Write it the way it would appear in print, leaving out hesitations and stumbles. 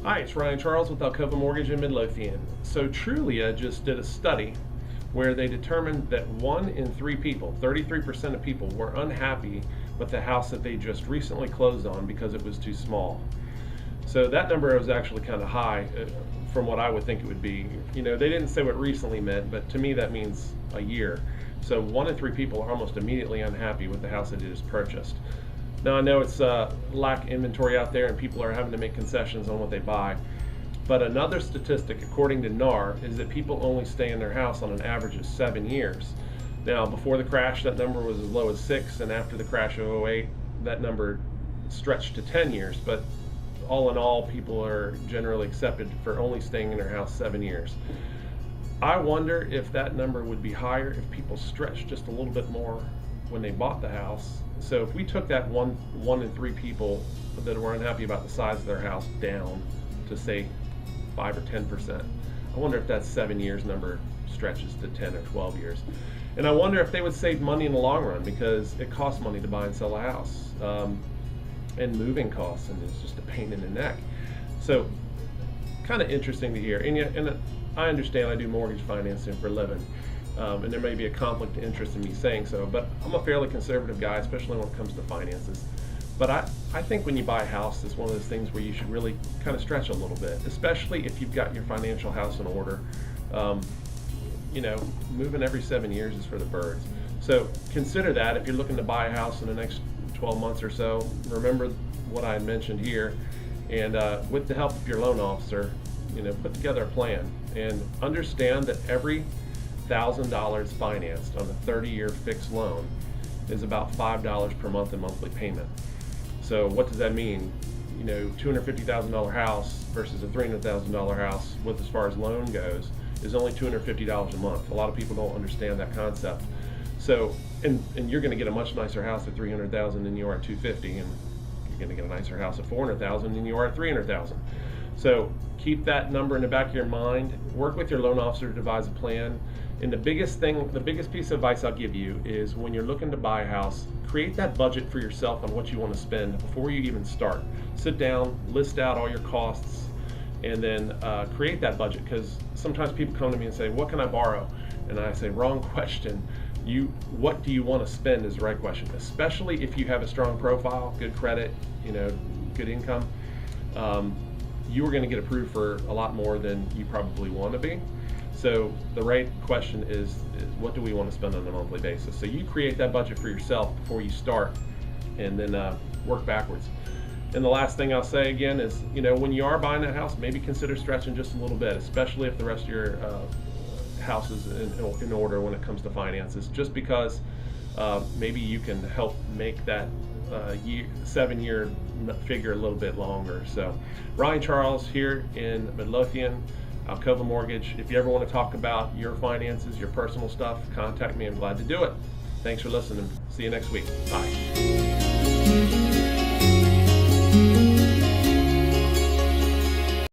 Hi, it's Ryan Charles with ALCOVA Mortgage in Midlothian. So Trulia just did a study where they determined that 1 in 3 people, 33% of people, were unhappy with the house that they just recently closed on because it was too small. So that number was actually kind of high from what I would think it would be. You know, they didn't say what recently meant, but to me that means a year. So 1 in 3 people are almost immediately unhappy with the house that they just purchased. Now I know it's lack inventory out there and people are having to make concessions on what they buy, but another statistic according to NAR is that people only stay in their house on an average of 7 years. Now before the crash that number was as low as 6, and after the crash of '08 that number stretched to 10 years, but all in all people are generally accepted for only staying in their house 7 years. I wonder if that number would be higher if people stretched just a little bit more when they bought the house. So if we took that one in 3 people that were unhappy about the size of their house down to say 5 or 10%, I wonder if that 7 years number stretches to 10 or 12 years. And I wonder if they would save money in the long run, because it costs money to buy and sell a house, and moving costs, and it's just a pain in the neck. So kind of interesting to hear. And I understand I do mortgage financing for a living. And there may be a conflict of interest in me saying so, but I'm a fairly conservative guy, especially when it comes to finances. But I think when you buy a house, it's one of those things where you should really kind of stretch a little bit, especially if you've got your financial house in order. You know, moving every 7 years is for the birds. So consider that if you're looking to buy a house in the next 12 months or so. Remember what I mentioned here, and with the help of your loan officer, you know, put together a plan and understand that every $1,000 financed on a 30-year fixed loan is about $5 per month in monthly payment. So what does that mean? You know, $250,000 house versus a $300,000 house with, as far as loan goes, is only $250 a month. A lot of people don't understand that concept. So, and you're going to get a much nicer house at $300,000 than you are at $250, and you're going to get a nicer house at $400,000 than you are at $300,000. So keep that number in the back of your mind. Work with your loan officer to devise a plan. And the biggest piece of advice I'll give you is, when you're looking to buy a house, create that budget for yourself on what you want to spend before you even start. Sit down, list out all your costs, and then create that budget, because sometimes people come to me and say, what can I borrow? And I say, wrong question. What do you want to spend is the right question, especially if you have a strong profile, good credit, you know, good income. You are going to get approved for a lot more than you probably want to be. So the right question is what do we want to spend on a monthly basis? So you create that budget for yourself before you start, and then work backwards. And the last thing I'll say again is, you know, when you are buying that house, maybe consider stretching just a little bit, especially if the rest of your house is in order when it comes to finances, just because maybe you can help make that 7-year figure a little bit longer. So Ryan Charles here in Midlothian, ALCOVA Mortgage. If you ever want to talk about your finances, your personal stuff, contact me. I'm glad to do it. Thanks for listening. See you next week. Bye.